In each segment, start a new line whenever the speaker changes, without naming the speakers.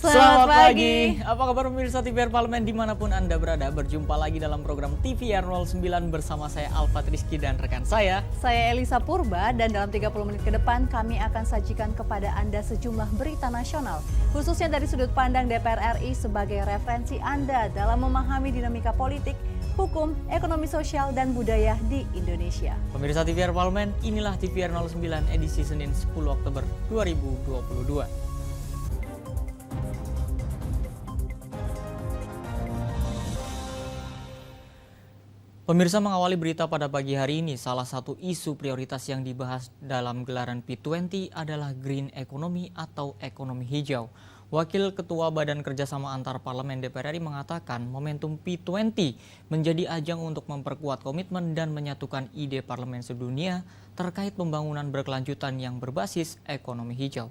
Selamat pagi. Apa kabar pemirsa TVR Parlemen dimanapun Anda berada? Berjumpa lagi dalam program TVR 09 bersama saya Alfat Rizky dan rekan saya
Elisa Purba, dan dalam 30 menit ke depan kami akan sajikan kepada Anda sejumlah berita nasional, khususnya dari sudut pandang DPR RI sebagai referensi Anda dalam memahami dinamika politik, hukum, ekonomi sosial, dan budaya di Indonesia.
Pemirsa TVR Parlemen, inilah TVR 09 edisi Senin 10 Oktober 2022. Pemirsa, mengawali berita pada pagi hari ini, salah satu isu prioritas yang dibahas dalam gelaran P20 adalah green economy atau ekonomi hijau. Wakil Ketua Badan Kerjasama Antar Parlemen DPR RI mengatakan momentum P20 menjadi ajang untuk memperkuat komitmen dan menyatukan ide parlemen sedunia terkait pembangunan berkelanjutan yang berbasis ekonomi hijau.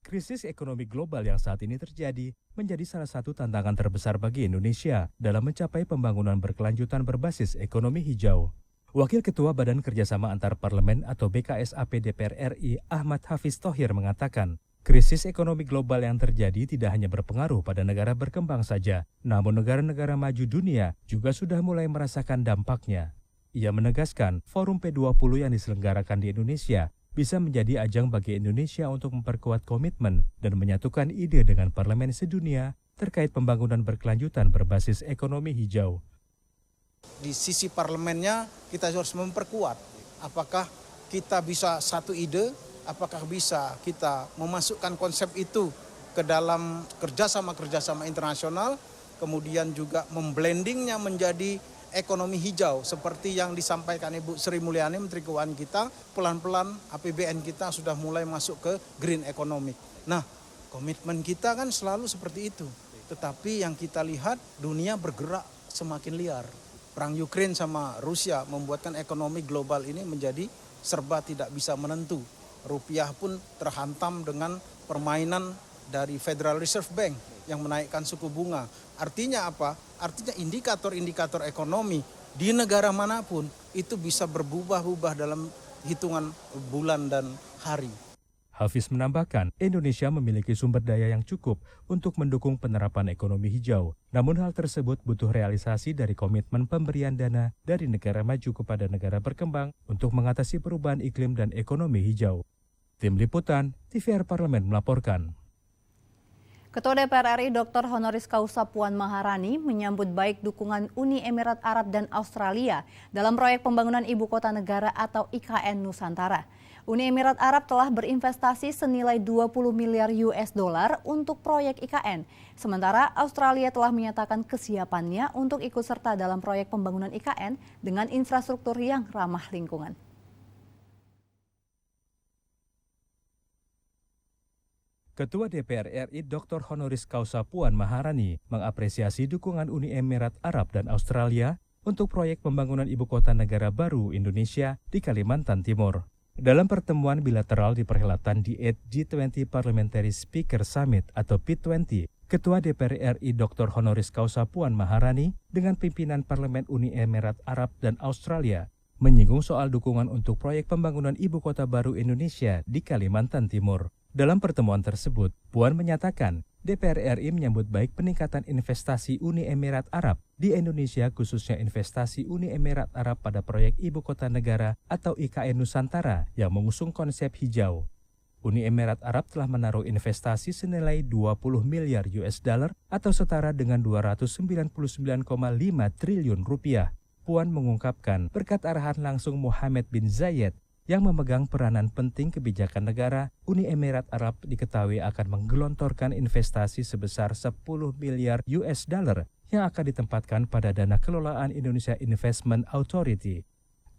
Krisis ekonomi global yang saat ini terjadi menjadi salah satu tantangan terbesar bagi Indonesia dalam mencapai pembangunan berkelanjutan berbasis ekonomi hijau. Wakil Ketua Badan Kerjasama Antar Parlemen atau BKSAP DPR RI Ahmad Hafiz Thohir mengatakan, krisis ekonomi global yang terjadi tidak hanya berpengaruh pada negara berkembang saja, namun negara-negara maju dunia juga sudah mulai merasakan dampaknya. Ia menegaskan, Forum P20 yang diselenggarakan di Indonesia bisa menjadi ajang bagi Indonesia untuk memperkuat komitmen dan menyatukan ide dengan parlemen sedunia terkait pembangunan berkelanjutan berbasis ekonomi hijau.
Di sisi parlemennya kita harus memperkuat. Apakah kita bisa satu ide, apakah bisa kita memasukkan konsep itu ke dalam kerjasama internasional, kemudian juga memblendingnya menjadi ekonomi hijau seperti yang disampaikan Ibu Sri Mulyani, Menteri Keuangan kita, pelan-pelan APBN kita sudah mulai masuk ke green economy. Nah, komitmen kita kan selalu seperti itu. Tetapi yang kita lihat dunia bergerak semakin liar. Perang Ukraina sama Rusia membuatkan ekonomi global ini menjadi serba tidak bisa menentu. Rupiah pun terhantam dengan permainan dari Federal Reserve Bank yang menaikkan suku bunga. Artinya apa? Artinya indikator-indikator ekonomi di negara manapun itu bisa berubah-ubah dalam hitungan bulan dan hari.
Hafiz menambahkan, Indonesia memiliki sumber daya yang cukup untuk mendukung penerapan ekonomi hijau. Namun hal tersebut butuh realisasi dari komitmen pemberian dana dari negara maju kepada negara berkembang untuk mengatasi perubahan iklim dan ekonomi hijau. Tim Liputan, TVR Parlemen melaporkan.
Ketua DPR RI Dr. Honoris Causa Puan Maharani menyambut baik dukungan Uni Emirat Arab dan Australia dalam proyek pembangunan Ibu Kota Negara atau IKN Nusantara. Uni Emirat Arab telah berinvestasi senilai 20 miliar US dollar untuk proyek IKN. Sementara Australia telah menyatakan kesiapannya untuk ikut serta dalam proyek pembangunan IKN dengan infrastruktur yang ramah lingkungan.
Ketua DPR RI Dr. Honoris Causa Puan Maharani mengapresiasi dukungan Uni Emirat Arab dan Australia untuk proyek pembangunan Ibu Kota Negara baru Indonesia di Kalimantan Timur. Dalam pertemuan bilateral di perhelatan D8 G20 Parliamentary Speaker Summit atau P20, Ketua DPR RI Dr. Honoris Causa Puan Maharani dengan pimpinan Parlemen Uni Emirat Arab dan Australia menyinggung soal dukungan untuk proyek pembangunan Ibu Kota baru Indonesia di Kalimantan Timur. Dalam pertemuan tersebut, Puan menyatakan DPR RI menyambut baik peningkatan investasi Uni Emirat Arab di Indonesia, khususnya investasi Uni Emirat Arab pada proyek Ibu Kota Negara atau IKN Nusantara yang mengusung konsep hijau. Uni Emirat Arab telah menaruh investasi senilai 20 miliar US dollar atau setara dengan 299,5 triliun rupiah. Puan mengungkapkan berkat arahan langsung Mohammed bin Zayed yang memegang peranan penting kebijakan negara, Uni Emirat Arab diketahui akan menggelontorkan investasi sebesar 10 miliar US dollar yang akan ditempatkan pada dana kelolaan Indonesia Investment Authority.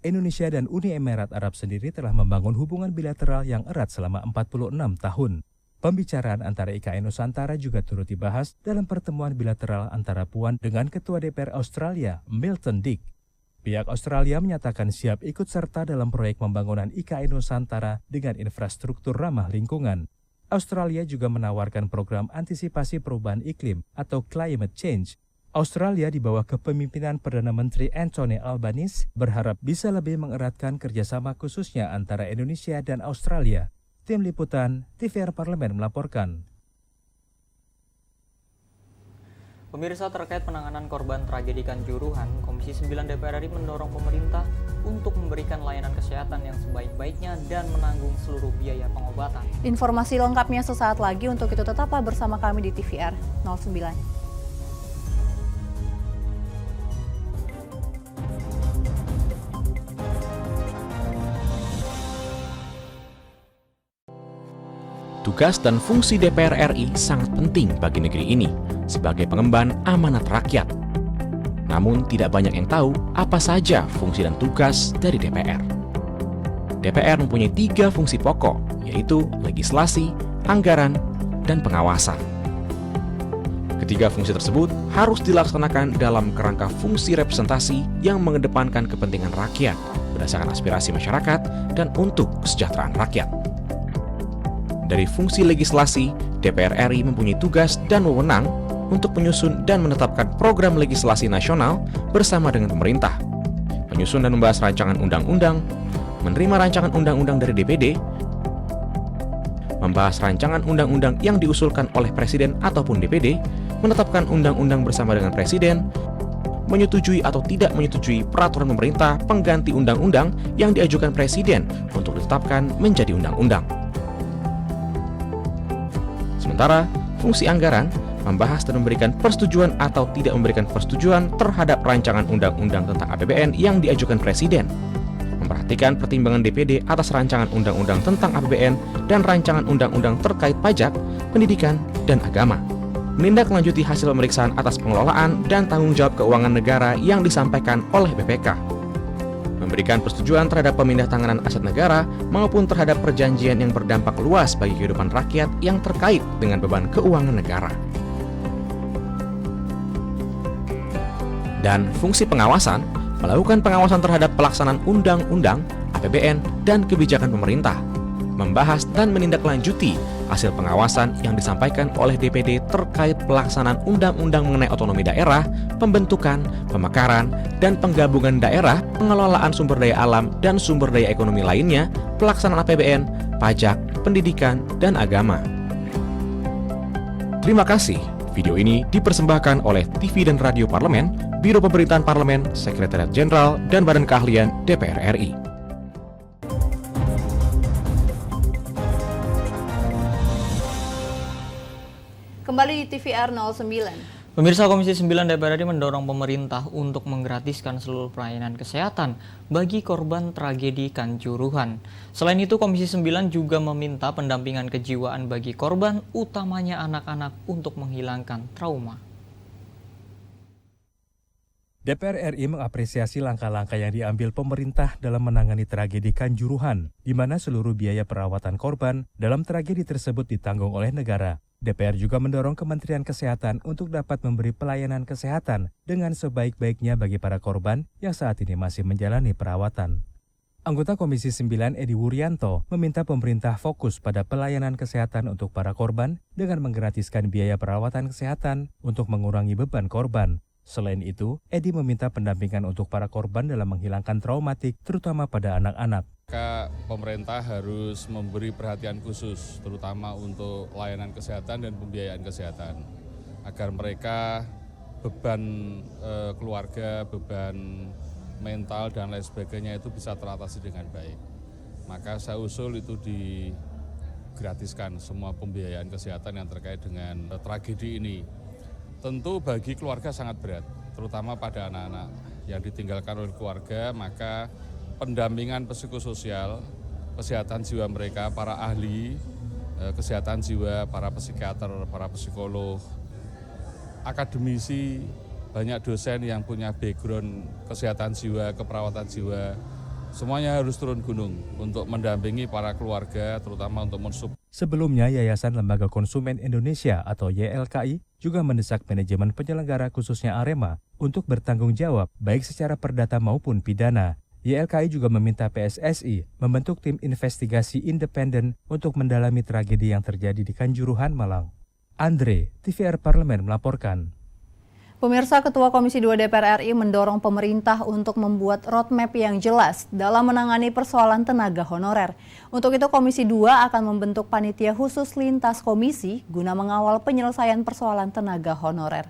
Indonesia dan Uni Emirat Arab sendiri telah membangun hubungan bilateral yang erat selama 46 tahun. Pembicaraan antara IKN Nusantara juga turut dibahas dalam pertemuan bilateral antara Puan dengan Ketua DPR Australia, Milton Dick. Pihak Australia menyatakan siap ikut serta dalam proyek pembangunan IKN Nusantara dengan infrastruktur ramah lingkungan. Australia juga menawarkan program antisipasi perubahan iklim atau climate change. Australia di bawah kepemimpinan Perdana Menteri Anthony Albanese berharap bisa lebih mengeratkan kerjasama khususnya antara Indonesia dan Australia. Tim Liputan TVR Parlemen melaporkan.
Pemirsa, terkait penanganan korban tragedi Kanjuruhan, Komisi 9 DPR RI mendorong pemerintah untuk memberikan layanan kesehatan yang sebaik-baiknya dan menanggung seluruh biaya pengobatan.
Informasi lengkapnya sesaat lagi, untuk itu tetaplah bersama kami di TVR 09.
Tugas dan fungsi DPR RI sangat penting bagi negeri ini sebagai pengemban amanat rakyat. Namun tidak banyak yang tahu apa saja fungsi dan tugas dari DPR. DPR mempunyai 3 fungsi pokok, yaitu legislasi, anggaran, dan pengawasan. Ketiga fungsi tersebut harus dilaksanakan dalam kerangka fungsi representasi yang mengedepankan kepentingan rakyat berdasarkan aspirasi masyarakat dan untuk kesejahteraan rakyat. Dari fungsi legislasi, DPR RI mempunyai tugas dan wewenang untuk menyusun dan menetapkan program legislasi nasional bersama dengan pemerintah, menyusun dan membahas rancangan undang-undang, menerima rancangan undang-undang dari DPD, membahas rancangan undang-undang yang diusulkan oleh Presiden ataupun DPD, menetapkan undang-undang bersama dengan Presiden, menyetujui atau tidak menyetujui peraturan pemerintah pengganti undang-undang yang diajukan Presiden untuk ditetapkan menjadi undang-undang. Sementara, fungsi anggaran membahas dan memberikan persetujuan atau tidak memberikan persetujuan terhadap rancangan undang-undang tentang APBN yang diajukan Presiden, memperhatikan pertimbangan DPD atas rancangan undang-undang tentang APBN dan rancangan undang-undang terkait pajak, pendidikan, dan agama, menindaklanjuti hasil pemeriksaan atas pengelolaan dan tanggung jawab keuangan negara yang disampaikan oleh BPK, memberikan persetujuan terhadap pemindahan aset negara maupun terhadap perjanjian yang berdampak luas bagi kehidupan rakyat yang terkait dengan beban keuangan negara. Dan fungsi pengawasan, melakukan pengawasan terhadap pelaksanaan undang-undang, APBN, dan kebijakan pemerintah, membahas dan menindaklanjuti hasil pengawasan yang disampaikan oleh DPD terkait pelaksanaan undang-undang mengenai otonomi daerah, pembentukan, pemekaran, dan penggabungan daerah, pengelolaan sumber daya alam dan sumber daya ekonomi lainnya, pelaksanaan APBN, pajak, pendidikan, dan agama. Terima kasih. Video ini dipersembahkan oleh TV dan Radio Parlemen, Biro Pemerintahan Parlemen, Sekretariat Jenderal, dan Badan Keahlian DPR RI.
Kembali di TVR 09.
Pemirsa, Komisi 9 DPR RI mendorong pemerintah untuk menggratiskan seluruh pelayanan kesehatan bagi korban tragedi Kanjuruhan. Selain itu, Komisi 9 juga meminta pendampingan kejiwaan bagi korban, utamanya anak-anak, untuk menghilangkan trauma.
DPR RI mengapresiasi langkah-langkah yang diambil pemerintah dalam menangani tragedi Kanjuruhan, di mana seluruh biaya perawatan korban dalam tragedi tersebut ditanggung oleh negara. DPR juga mendorong Kementerian Kesehatan untuk dapat memberi pelayanan kesehatan dengan sebaik-baiknya bagi para korban yang saat ini masih menjalani perawatan. Anggota Komisi 9 Edi Wuryanto meminta pemerintah fokus pada pelayanan kesehatan untuk para korban dengan menggratiskan biaya perawatan kesehatan untuk mengurangi beban korban. Selain itu, Edi meminta pendampingan untuk para korban dalam menghilangkan traumatik, terutama pada anak-anak.
Maka pemerintah harus memberi perhatian khusus, terutama untuk layanan kesehatan dan pembiayaan kesehatan, agar mereka beban keluarga, beban mental dan lain sebagainya itu bisa teratasi dengan baik. Maka saya usul itu digratiskan semua pembiayaan kesehatan yang terkait dengan tragedi ini. Tentu bagi keluarga sangat berat, terutama pada anak-anak yang ditinggalkan oleh keluarga, maka pendampingan psikososial, kesehatan jiwa mereka, para ahli kesehatan jiwa, para psikiater, para psikolog, akademisi, banyak dosen yang punya background kesehatan jiwa, keperawatan jiwa, semuanya harus turun gunung untuk mendampingi para keluarga, terutama untuk mensupport.
Sebelumnya, Yayasan Lembaga Konsumen Indonesia atau YLKI juga mendesak manajemen penyelenggara khususnya Arema untuk bertanggung jawab baik secara perdata maupun pidana. YLKI juga meminta PSSI membentuk tim investigasi independen untuk mendalami tragedi yang terjadi di Kanjuruhan, Malang. Andre, TVR Parlemen melaporkan.
Pemirsa, Ketua Komisi 2 DPR RI mendorong pemerintah untuk membuat roadmap yang jelas dalam menangani persoalan tenaga honorer. Untuk itu, Komisi 2 akan membentuk panitia khusus lintas komisi guna mengawal penyelesaian persoalan tenaga honorer.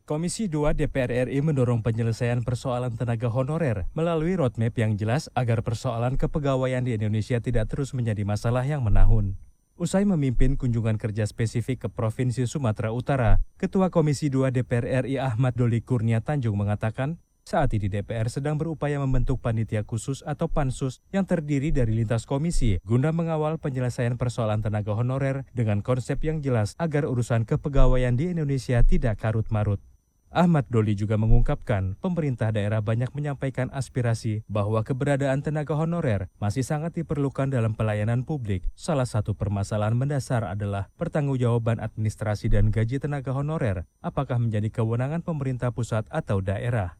Komisi 2 DPR RI mendorong penyelesaian persoalan tenaga honorer melalui roadmap yang jelas agar persoalan kepegawaian di Indonesia tidak terus menjadi masalah yang menahun. Usai memimpin kunjungan kerja spesifik ke Provinsi Sumatera Utara, Ketua Komisi 2 DPR RI Ahmad Doli Kurnia Tanjung mengatakan, saat ini DPR sedang berupaya membentuk panitia khusus atau pansus yang terdiri dari lintas komisi guna mengawal penyelesaian persoalan tenaga honorer dengan konsep yang jelas agar urusan kepegawaian di Indonesia tidak karut-marut. Ahmad Doli juga mengungkapkan pemerintah daerah banyak menyampaikan aspirasi bahwa keberadaan tenaga honorer masih sangat diperlukan dalam pelayanan publik. Salah satu permasalahan mendasar adalah pertanggungjawaban administrasi dan gaji tenaga honorer, apakah menjadi kewenangan pemerintah pusat atau daerah.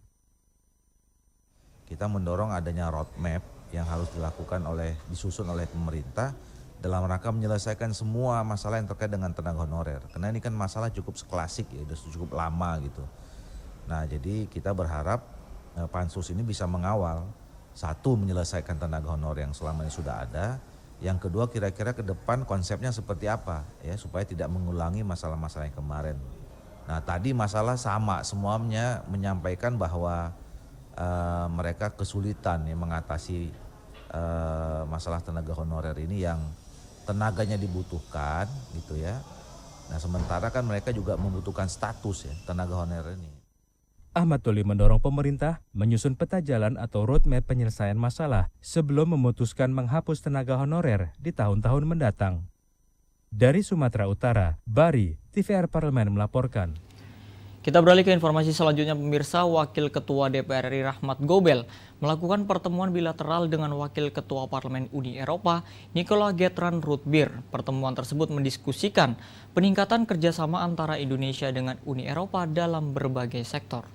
Kita mendorong adanya roadmap yang harus disusun oleh pemerintah dalam rangka menyelesaikan semua masalah yang terkait dengan tenaga honorer. Karena ini kan masalah cukup klasik ya, sudah cukup lama gitu. Nah, jadi kita berharap pansus ini bisa mengawal, satu, menyelesaikan tenaga honorer yang selama ini sudah ada, yang kedua kira-kira ke depan konsepnya seperti apa ya supaya tidak mengulangi masalah-masalah yang kemarin. Nah, tadi masalah sama, semuanya menyampaikan bahwa mereka kesulitan ya mengatasi masalah tenaga honorer ini yang tenaganya dibutuhkan gitu ya. Nah, sementara kan mereka juga membutuhkan status ya tenaga honorer ini.
Ahmad Doli mendorong pemerintah menyusun peta jalan atau roadmap penyelesaian masalah sebelum memutuskan menghapus tenaga honorer di tahun-tahun mendatang. Dari Sumatera Utara, Bari, TVR Parlemen melaporkan.
Kita beralih ke informasi selanjutnya, pemirsa. Wakil Ketua DPR RI Rahmat Gobel melakukan pertemuan bilateral dengan Wakil Ketua Parlemen Uni Eropa, Nicola Geertruida. Pertemuan tersebut mendiskusikan peningkatan kerjasama antara Indonesia dengan Uni Eropa dalam berbagai sektor.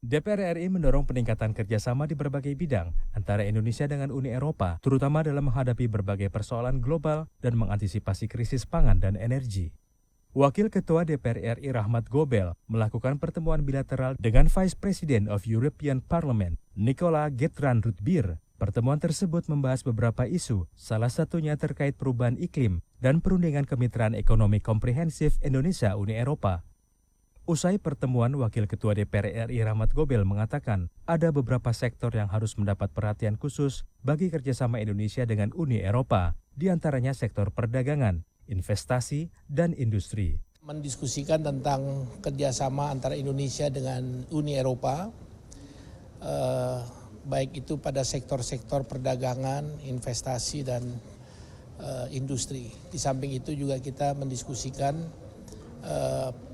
DPR RI mendorong peningkatan kerjasama di berbagai bidang antara Indonesia dengan Uni Eropa, terutama dalam menghadapi berbagai persoalan global dan mengantisipasi krisis pangan dan energi. Wakil Ketua DPR RI Rahmat Gobel melakukan pertemuan bilateral dengan Vice President of European Parliament, Nicola Geertruida. Pertemuan tersebut membahas beberapa isu, salah satunya terkait perubahan iklim dan perundingan kemitraan ekonomi komprehensif Indonesia-Uni Eropa. Usai pertemuan, Wakil Ketua DPR RI Rahmat Gobel mengatakan ada beberapa sektor yang harus mendapat perhatian khusus bagi kerjasama Indonesia dengan Uni Eropa, di antaranya sektor perdagangan, investasi, dan industri.
Mendiskusikan tentang kerjasama antara Indonesia dengan Uni Eropa, baik itu pada sektor-sektor perdagangan, investasi, dan industri. Di samping itu juga kita mendiskusikan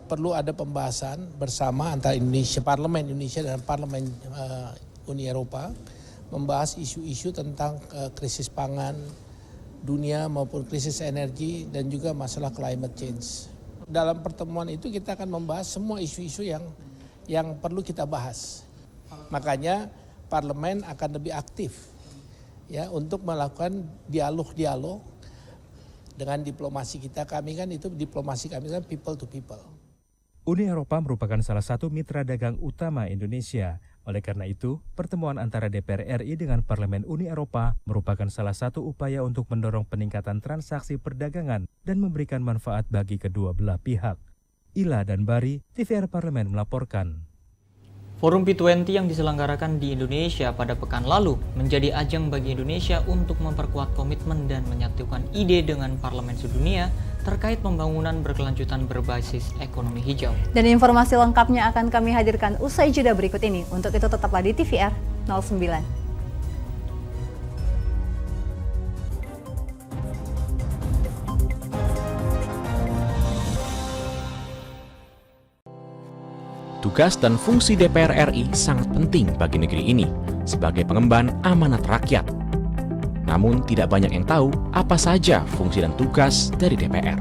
perlu ada pembahasan bersama antara Parlemen Indonesia dan Parlemen Uni Eropa, membahas isu-isu tentang krisis pangan dunia maupun krisis energi dan juga masalah climate change. Dalam pertemuan itu kita akan membahas semua isu-isu yang perlu kita bahas. Makanya Parlemen akan lebih aktif ya untuk melakukan dialog-dialog dengan diplomasi kita. Kami kan itu diplomasi kami kan people to people.
Uni Eropa merupakan salah satu mitra dagang utama Indonesia. Oleh karena itu, pertemuan antara DPR RI dengan Parlemen Uni Eropa merupakan salah satu upaya untuk mendorong peningkatan transaksi perdagangan dan memberikan manfaat bagi kedua belah pihak. Ila dan Bari, TVR Parlemen melaporkan.
Forum P20 yang diselenggarakan di Indonesia pada pekan lalu menjadi ajang bagi Indonesia untuk memperkuat komitmen dan menyatukan ide dengan parlemen sedunia terkait pembangunan berkelanjutan berbasis ekonomi hijau.
Dan informasi lengkapnya akan kami hadirkan usai jeda berikut ini. Untuk itu tetaplah di TVR 09.
Tugas dan fungsi DPR RI sangat penting bagi negeri ini sebagai pengemban amanat rakyat. Namun tidak banyak yang tahu apa saja fungsi dan tugas dari DPR.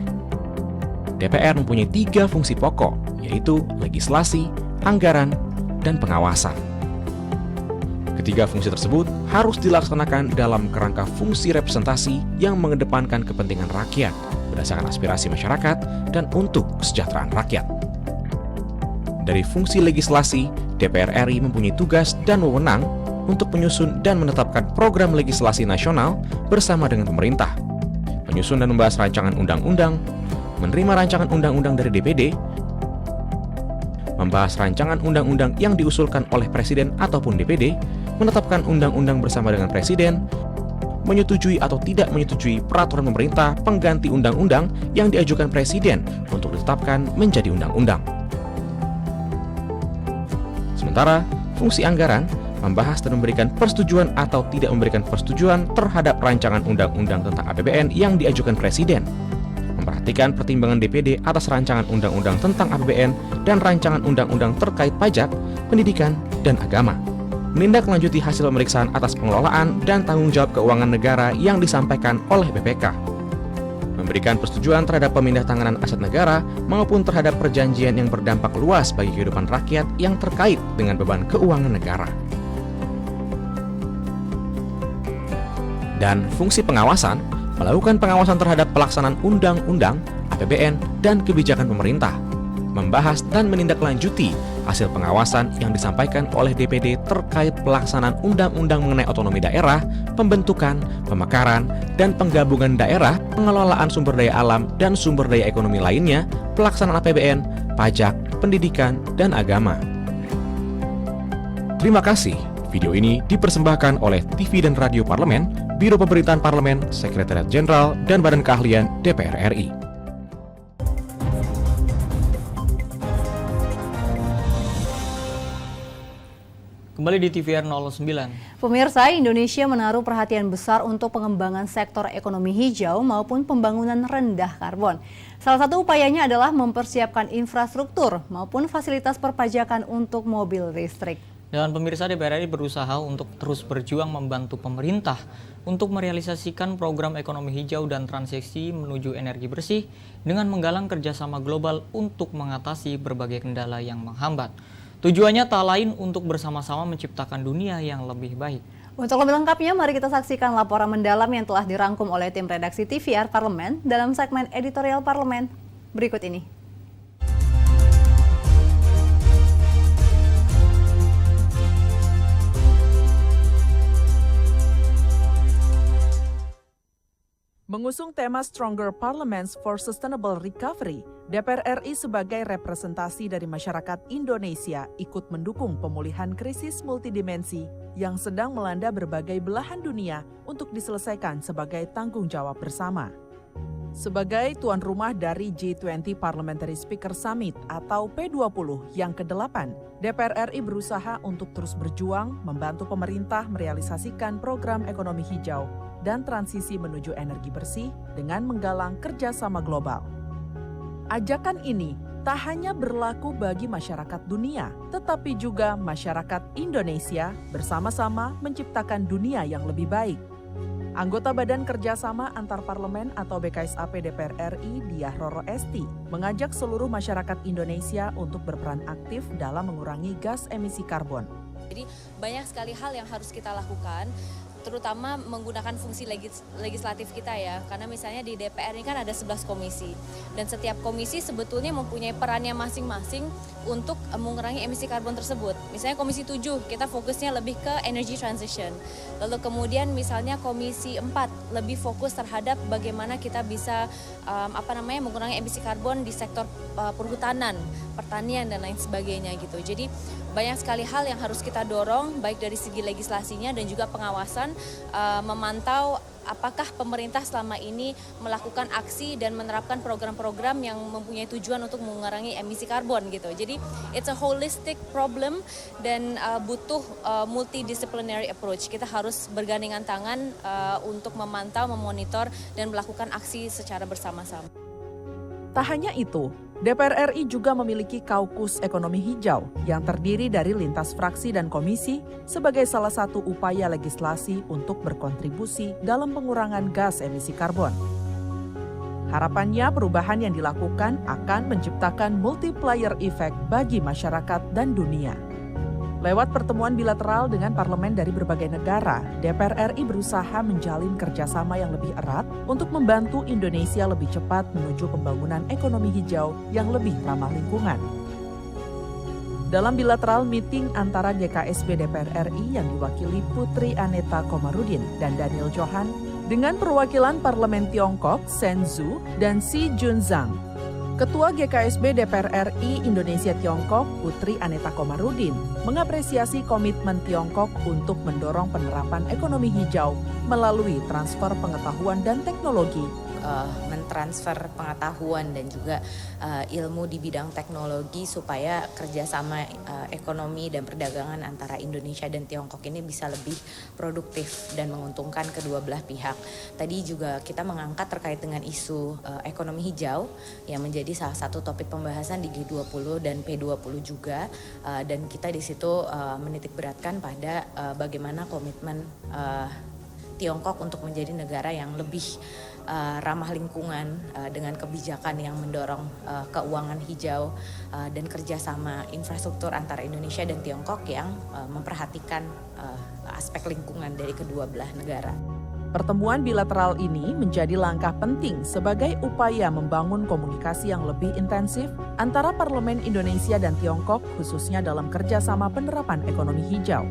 DPR mempunyai 3 fungsi pokok, yaitu legislasi, anggaran, dan pengawasan. Ketiga fungsi tersebut harus dilaksanakan dalam kerangka fungsi representasi yang mengedepankan kepentingan rakyat berdasarkan aspirasi masyarakat dan untuk kesejahteraan rakyat. Dari fungsi legislasi, DPR RI mempunyai tugas dan wewenang untuk menyusun dan menetapkan program legislasi nasional bersama dengan pemerintah, menyusun dan membahas rancangan undang-undang, menerima rancangan undang-undang dari DPD, membahas rancangan undang-undang yang diusulkan oleh Presiden ataupun DPD, menetapkan undang-undang bersama dengan Presiden, menyetujui atau tidak menyetujui peraturan pemerintah pengganti undang-undang yang diajukan Presiden untuk ditetapkan menjadi undang-undang. Sementara, fungsi anggaran membahas dan memberikan persetujuan atau tidak memberikan persetujuan terhadap rancangan undang-undang tentang APBN yang diajukan Presiden, memperhatikan pertimbangan DPD atas rancangan undang-undang tentang APBN dan rancangan undang-undang terkait pajak, pendidikan, dan agama, menindaklanjuti hasil pemeriksaan atas pengelolaan dan tanggung jawab keuangan negara yang disampaikan oleh BPK, memberikan persetujuan terhadap pemindahtanganan aset negara maupun terhadap perjanjian yang berdampak luas bagi kehidupan rakyat yang terkait dengan beban keuangan negara. Dan fungsi pengawasan, melakukan pengawasan terhadap pelaksanaan undang-undang, APBN, dan kebijakan pemerintah, membahas dan menindaklanjuti hasil pengawasan yang disampaikan oleh DPD terkait pelaksanaan undang-undang mengenai otonomi daerah, pembentukan, pemekaran, dan penggabungan daerah, pengelolaan sumber daya alam dan sumber daya ekonomi lainnya, pelaksanaan APBN, pajak, pendidikan, dan agama. Terima kasih. Video ini dipersembahkan oleh TV dan Radio Parlemen, Biro Pemerintahan Parlemen, Sekretariat Jenderal, dan Badan Keahlian DPR RI.
Kembali di TVR 09.
Pemirsa, Indonesia menaruh perhatian besar untuk pengembangan sektor ekonomi hijau maupun pembangunan rendah karbon. Salah satu upayanya adalah mempersiapkan infrastruktur maupun fasilitas perpajakan untuk mobil listrik.
Dan pemirsa, DPR RI berusaha untuk terus berjuang membantu pemerintah untuk merealisasikan program ekonomi hijau dan transisi menuju energi bersih dengan menggalang kerjasama global untuk mengatasi berbagai kendala yang menghambat. Tujuannya tak lain untuk bersama-sama menciptakan dunia yang lebih baik.
Untuk lebih lengkapnya, mari kita saksikan laporan mendalam yang telah dirangkum oleh tim redaksi TVR Parlemen dalam segmen editorial Parlemen berikut ini.
Mengusung tema Stronger Parliaments for Sustainable Recovery, DPR RI sebagai representasi dari masyarakat Indonesia ikut mendukung pemulihan krisis multidimensi yang sedang melanda berbagai belahan dunia untuk diselesaikan sebagai tanggung jawab bersama. Sebagai tuan rumah dari G20 Parliamentary Speaker Summit atau P20 yang ke-8, DPR RI berusaha untuk terus berjuang membantu pemerintah merealisasikan program ekonomi hijau dan transisi menuju energi bersih dengan menggalang kerjasama global. Ajakan ini tak hanya berlaku bagi masyarakat dunia, tetapi juga masyarakat Indonesia bersama-sama menciptakan dunia yang lebih baik. Anggota Badan Kerjasama Antar Parlemen atau BKSAP DPR RI, Diah Roro Esti, mengajak seluruh masyarakat Indonesia untuk berperan aktif dalam mengurangi gas emisi karbon.
Jadi banyak sekali hal yang harus kita lakukan, terutama menggunakan fungsi legislatif kita ya, karena misalnya di DPR ini kan ada 11 komisi dan setiap komisi sebetulnya mempunyai perannya masing-masing untuk mengurangi emisi karbon tersebut. Misalnya komisi 7 kita fokusnya lebih ke energy transition, lalu kemudian misalnya komisi 4 lebih fokus terhadap bagaimana kita bisa mengurangi emisi karbon di sektor perhutanan, pertanian dan lain sebagainya gitu. Jadi banyak sekali hal yang harus kita dorong baik dari segi legislasinya dan juga pengawasan, memantau apakah pemerintah selama ini melakukan aksi dan menerapkan program-program yang mempunyai tujuan untuk mengurangi emisi karbon gitu. Jadi it's a holistic problem dan butuh multidisciplinary approach. Kita harus bergandengan tangan untuk memantau, memonitor dan melakukan aksi secara bersama-sama.
Tak hanya itu, DPR RI juga memiliki Kaukus Ekonomi Hijau yang terdiri dari lintas fraksi dan komisi sebagai salah satu upaya legislasi untuk berkontribusi dalam pengurangan gas emisi karbon. Harapannya perubahan yang dilakukan akan menciptakan multiplier effect bagi masyarakat dan dunia. Lewat pertemuan bilateral dengan parlemen dari berbagai negara, DPR RI berusaha menjalin kerjasama yang lebih erat untuk membantu Indonesia lebih cepat menuju pembangunan ekonomi hijau yang lebih ramah lingkungan. Dalam bilateral meeting antara GKSB DPR RI yang diwakili Putri Aneta Komarudin dan Daniel Johan dengan perwakilan Parlemen Tiongkok, Sen Zhu, dan Si Junzang, Ketua GKSB DPR RI Indonesia Tiongkok, Putri Aneta Komarudin, mengapresiasi komitmen Tiongkok untuk mendorong penerapan ekonomi hijau melalui transfer pengetahuan dan teknologi.
Mentransfer pengetahuan dan juga ilmu di bidang teknologi supaya kerjasama ekonomi dan perdagangan antara Indonesia dan Tiongkok ini bisa lebih produktif dan menguntungkan kedua belah pihak. Tadi juga kita mengangkat terkait dengan isu ekonomi hijau yang menjadi salah satu topik pembahasan di G20 dan P20 juga, dan kita di situ menitik beratkan pada bagaimana komitmen Tiongkok untuk menjadi negara yang lebih ramah lingkungan dengan kebijakan yang mendorong keuangan hijau dan kerjasama infrastruktur antara Indonesia dan Tiongkok yang memperhatikan aspek lingkungan dari kedua belah negara.
Pertemuan bilateral ini menjadi langkah penting sebagai upaya membangun komunikasi yang lebih intensif antara Parlemen Indonesia dan Tiongkok, khususnya dalam kerjasama penerapan ekonomi hijau.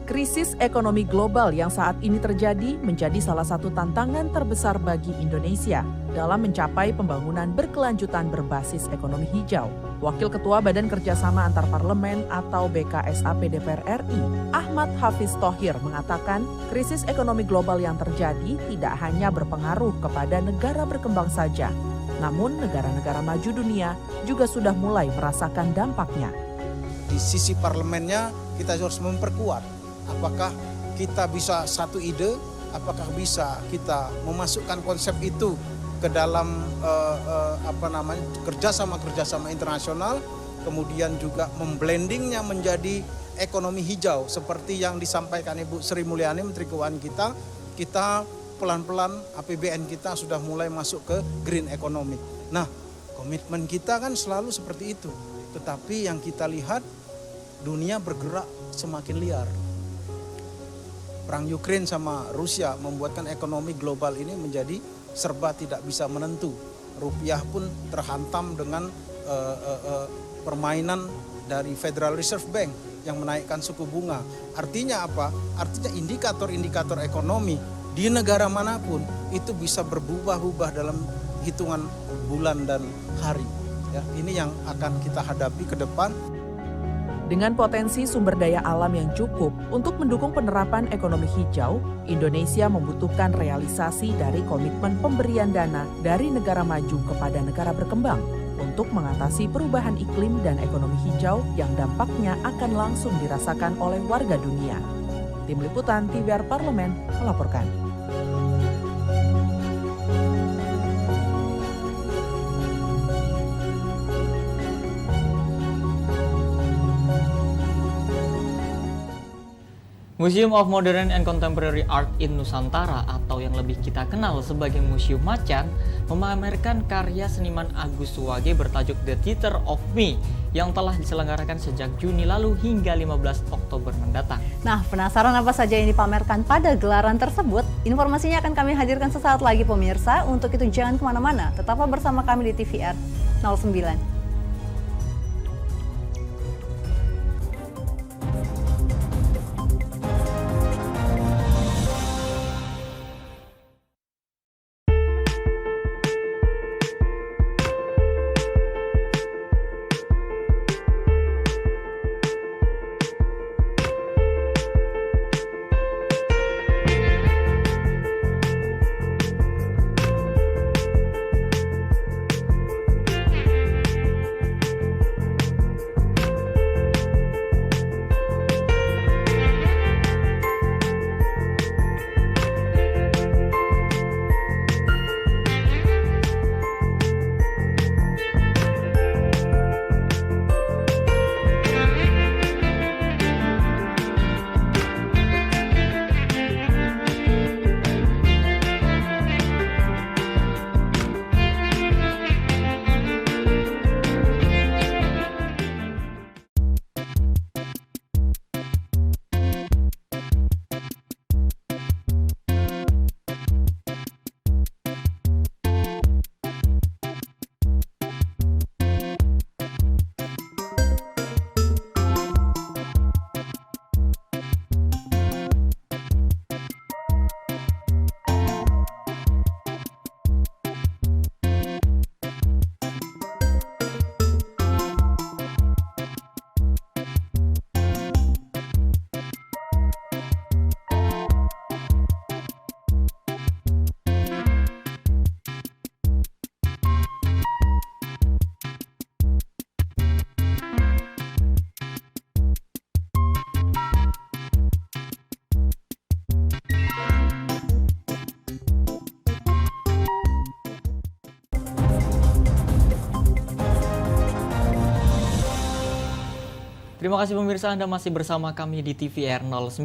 Krisis ekonomi global yang saat ini terjadi menjadi salah satu tantangan terbesar bagi Indonesia dalam mencapai pembangunan berkelanjutan berbasis ekonomi hijau. Wakil Ketua Badan Kerjasama Antar Parlemen atau BKSAP DPR RI, Ahmad Hafiz Thohir mengatakan krisis ekonomi global yang terjadi tidak hanya berpengaruh kepada negara berkembang saja, namun negara-negara maju dunia juga sudah mulai merasakan dampaknya.
Di sisi parlemennya kita harus memperkuat. Apakah kita bisa satu ide, apakah bisa kita memasukkan konsep itu ke dalam kerjasama internasional, kemudian juga memblendingnya menjadi ekonomi hijau seperti yang disampaikan Ibu Sri Mulyani, Menteri Keuangan kita pelan-pelan APBN kita sudah mulai masuk ke green economy. Nah, komitmen kita kan selalu seperti itu, tetapi yang kita lihat dunia bergerak semakin liar. Perang Ukraina sama Rusia membuatkan ekonomi global ini menjadi serba tidak bisa menentu. Rupiah pun terhantam dengan permainan dari Federal Reserve Bank yang menaikkan suku bunga. Artinya apa? Artinya indikator-indikator ekonomi di negara manapun itu bisa berubah-ubah dalam hitungan bulan dan hari. Ya, ini yang akan kita hadapi ke depan.
Dengan potensi sumber daya alam yang cukup untuk mendukung penerapan ekonomi hijau, Indonesia membutuhkan realisasi dari komitmen pemberian dana dari negara maju kepada negara berkembang untuk mengatasi perubahan iklim dan ekonomi hijau yang dampaknya akan langsung dirasakan oleh warga dunia. Tim Liputan TVR Parlemen melaporkan.
Museum of Modern and Contemporary Art in Nusantara atau yang lebih kita kenal sebagai Museum Macan memamerkan karya seniman Agus Suwage bertajuk The Theater of Me yang telah diselenggarakan sejak Juni lalu hingga 15 Oktober mendatang.
Nah, penasaran apa saja yang dipamerkan pada gelaran tersebut? Informasinya akan kami hadirkan sesaat lagi pemirsa. Untuk itu jangan kemana-mana, tetaplah bersama kami di TVR 09.
Terima kasih pemirsa, Anda masih bersama kami di TVR 09.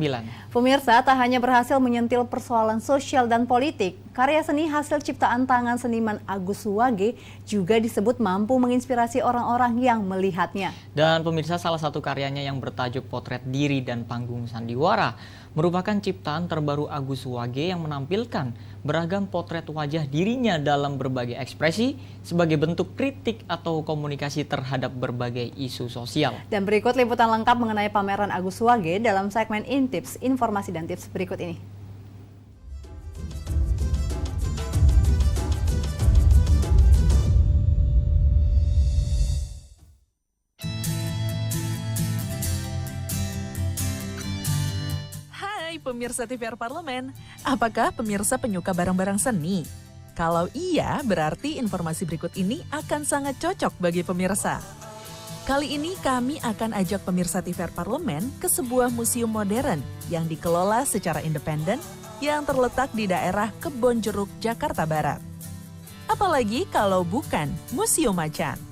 Pemirsa, tak hanya berhasil menyentil persoalan sosial dan politik, karya seni hasil ciptaan tangan seniman Agus Suwage juga disebut mampu menginspirasi orang-orang yang melihatnya.
Dan pemirsa, salah satu karyanya yang bertajuk Potret Diri dan Panggung Sandiwara merupakan ciptaan terbaru Agus Suwage yang menampilkan beragam potret wajah dirinya dalam berbagai ekspresi sebagai bentuk kritik atau komunikasi terhadap berbagai isu sosial.
Dan berikut liputan lengkap mengenai pameran Agus Suwage dalam segmen Intips, informasi dan tips berikut ini.
Pemirsa TVR Parlemen, apakah pemirsa penyuka barang-barang seni? Kalau iya, berarti informasi berikut ini akan sangat cocok bagi pemirsa. Kali ini kami akan ajak pemirsa TVR Parlemen ke sebuah museum modern yang dikelola secara independen yang terletak di daerah Kebonjeruk, Jakarta Barat. Apalagi kalau bukan Museum Macan.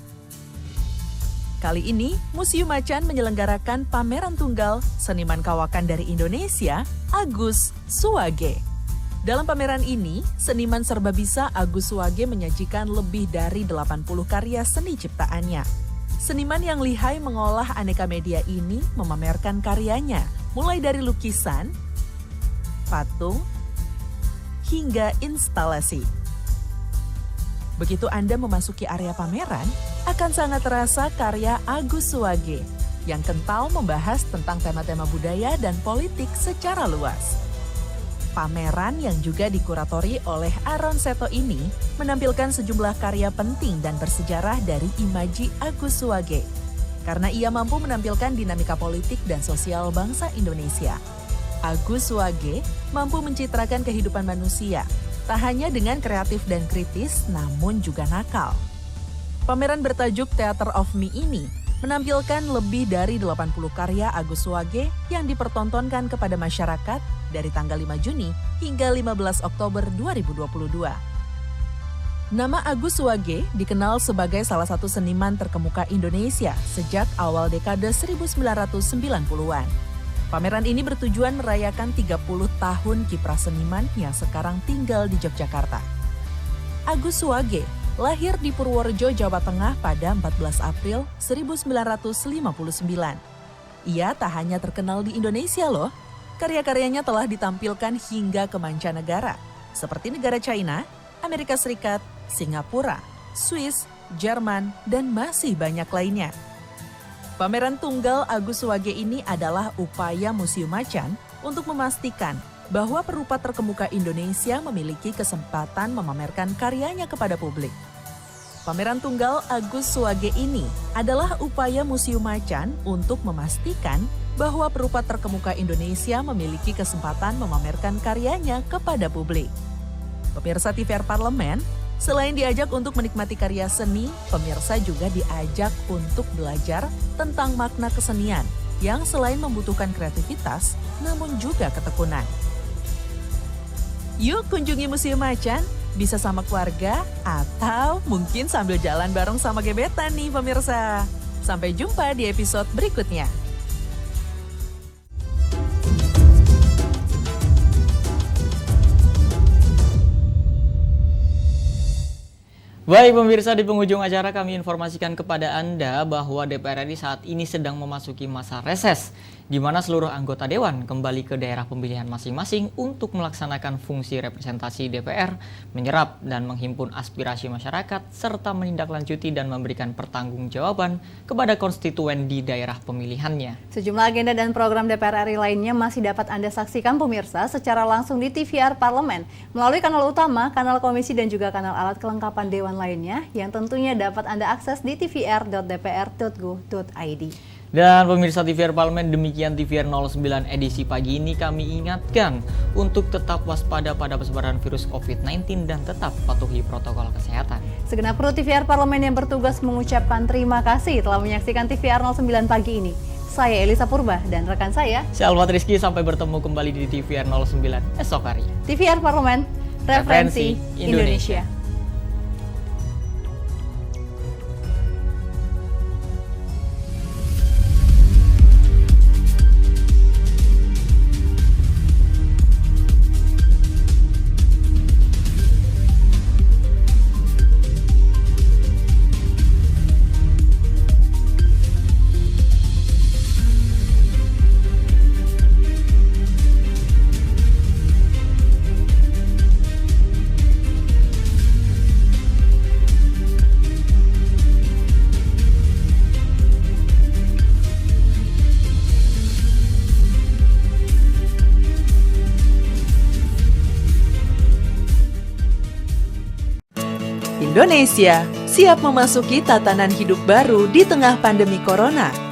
Kali ini, Museum Macan menyelenggarakan pameran tunggal seniman kawakan dari Indonesia, Agus Suwage. Dalam pameran ini, seniman serba bisa Agus Suwage menyajikan lebih dari 80 karya seni ciptaannya. Seniman yang lihai mengolah aneka media ini memamerkan karyanya, mulai dari lukisan, patung, hingga instalasi. Begitu Anda memasuki area pameran, akan sangat terasa karya Agus Suwage yang kental membahas tentang tema-tema budaya dan politik secara luas. Pameran yang juga dikuratori oleh Aaron Seto ini menampilkan sejumlah karya penting dan bersejarah dari imaji Agus Suwage karena ia mampu menampilkan dinamika politik dan sosial bangsa Indonesia. Agus Suwage mampu mencitrakan kehidupan manusia, tak hanya dengan kreatif dan kritis, namun juga nakal. Pameran bertajuk Theater of Me ini menampilkan lebih dari 80 karya Agus Suwage yang dipertontonkan kepada masyarakat dari tanggal 5 Juni hingga 15 Oktober 2022. Nama Agus Suwage dikenal sebagai salah satu seniman terkemuka Indonesia sejak awal dekade 1990-an. Pameran ini bertujuan merayakan 30 tahun kiprah seniman yang sekarang tinggal di Yogyakarta. Agus Suwage lahir di Purworejo, Jawa Tengah pada 14 April 1959. Ia tak hanya terkenal di Indonesia loh, karya-karyanya telah ditampilkan hingga ke mancanegara, seperti negara China, Amerika Serikat, Singapura, Swiss, Jerman, dan masih banyak lainnya. Pameran tunggal Agus Suwage ini adalah upaya Museum Macan untuk memastikan bahwa perupa terkemuka Indonesia memiliki kesempatan memamerkan karyanya kepada publik. Pameran tunggal Agus Suwage ini adalah upaya Museum Macan untuk memastikan bahwa perupa terkemuka Indonesia memiliki kesempatan memamerkan karyanya kepada publik. Pemirsa TVR Parlemen, selain diajak untuk menikmati karya seni, pemirsa juga diajak untuk belajar tentang makna kesenian yang selain membutuhkan kreativitas, namun juga ketekunan. Yuk kunjungi Museum Macan, bisa sama keluarga atau mungkin sambil jalan bareng sama gebetan nih pemirsa. Sampai jumpa di episode berikutnya.
Baik pemirsa, di penghujung acara kami informasikan kepada Anda bahwa DPR RI saat ini sedang memasuki masa reses, di mana seluruh anggota Dewan kembali ke daerah pemilihan masing-masing untuk melaksanakan fungsi representasi DPR, menyerap dan menghimpun aspirasi masyarakat, serta menindaklanjuti dan memberikan pertanggungjawaban kepada konstituen di daerah pemilihannya.
Sejumlah agenda dan program DPR RI lainnya masih dapat Anda saksikan pemirsa secara langsung di TVR Parlemen, melalui kanal utama, kanal komisi dan juga kanal alat kelengkapan Dewan lainnya yang tentunya dapat Anda akses di tvr.dpr.go.id.
Dan pemirsa TVR Parlemen, demikian TVR 09 edisi pagi ini. Kami ingatkan untuk tetap waspada pada persebaran virus COVID-19 dan tetap patuhi protokol kesehatan.
Segenap kru TVR Parlemen yang bertugas mengucapkan terima kasih telah menyaksikan TVR 09 pagi ini. Saya Elisa Purba dan rekan saya
Alfat Rizky, sampai bertemu kembali di TVR 09 esok hari.
TVR Parlemen, referensi Indonesia.
Indonesia siap memasuki tatanan hidup baru di tengah pandemi corona.